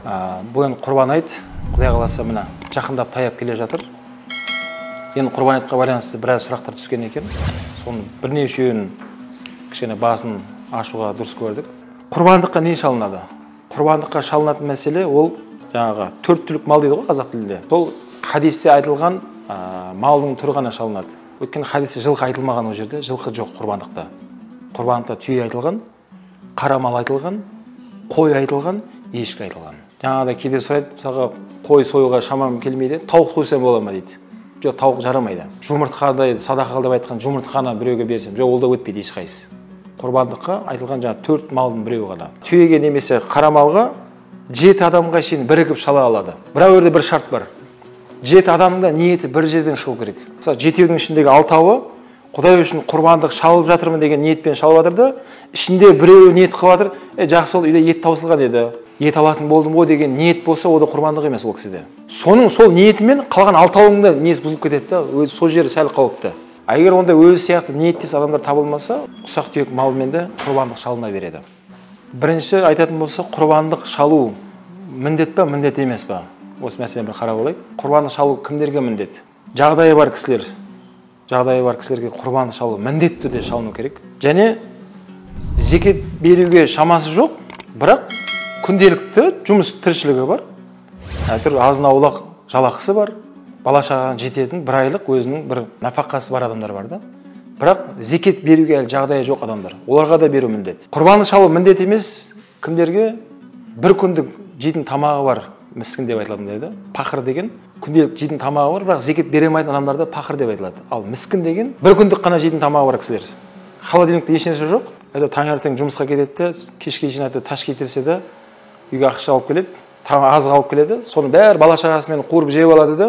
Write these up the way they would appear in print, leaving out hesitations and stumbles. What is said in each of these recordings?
Бұл енді құрбан айт, Құдай қаласа мына жақындап таяп келе жатыр. Енді құрбан айтқа байланысты біраз сұрақтар түскен екен. Соның бірнешеуін кішкене басын ашуға дұрыс көрдік. Құрбандыққа не шалынады? Құрбандыққа шалынатын мәселе ол жаңағы 4 түлік мал дейді ғой қазақ тілінде. Сол хадисте айтылған малдың түрі ғана шалынады. Өйткені хадисте жылқы айтылмаған, ол жерде жылқы жоқ құрбандықта. Құрбандықта түйе айтылған, қара мал айтылған, қой айтылған, ешкі айтылған. Жаңағыда кейде сұрайды, мысалға қой союға шамам келмейді, тауық сойсам бола ма дейді. Жоқ, тауық жарамайды. Жұмыртқадай садақа қылып айтқан жұмыртқаны біреуге берсем, жоқ, ол да өтпейді ешқайсысы. Құрбандыққа айтылған жаңа 4 малдың біреуі ғана. Түйеге немесе қара малға 7 адамға шейін бірігіп шала алады. Бірақ өрде бір шарт бар. 7 адамның да ниеті бір жерден шығу керек. Мысалы, 7-дің ішіндегі 6-ы Құдай үшін құрбандық шалып жатырмын деген ниетпен шалып жатырды. Ішінде біреуі ниет қылып жатыр, жақсы, ол үйде ет таусылған еді. Ет алатын болдым ғой деген ниет болса, ол да құрбандық емес ол кісіде. Соның сол ниетімен қалған 6-ның да ниесі бұзылып кетеді да, өзі сол жері сәл қауіпті. Егер онда өзі сияқты ниеттес адамдар табылмаса, ұсақ-түйек малмен де құрбандық шалына береді. Бірінші айтатын болса, құрбандық шалу міндет па, міндет емес па? Осы мәселені бір қарап алайық. Құрбандық шалу кімдерге міндет? Жағдайы бар кісілерге құрбандық шалу міндетті түрде шалыну керек. Және зекет беруге шамасы жоқ, бірақ күнделікті жұмыс тіршілігі бар. Әйтеуір азын-аулақ жалақысы бар, бала-шағаға жететін бір айлық өзінің бір нәпақасы бар адамдар бар да. Бірақ зекет беруге әлі жағдайы жоқ адамдар. Оларға да беру міндет. Құрбандық шалу міндет емес, кімдерге бір күндік жейтін тамағы бар, міскін деп айтылатындай да. Пақыр деген күнделік жейтін тамағы бар, бірақ зекет бере алмайтын адамдарда пақыр деп айтылады. Ал міскін деген бір күндік қана жейтін тамағы бар кісілер. Холодильникте ешнәрсе жоқ. Таңертең жұмысқа кетеді, кешке жинайды, таш кетірсе де үйге ақша алып келеді, азық алып келеді. Соны бәрі бала-шағасымен қуырып жеп алады да,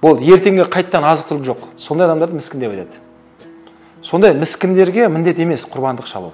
болды, ертеңге қайттан азық-түлік жоқ. Сондай адамдарды міскін деп айтады. Сондай міскіндерге міндет емес құрбандық шалу.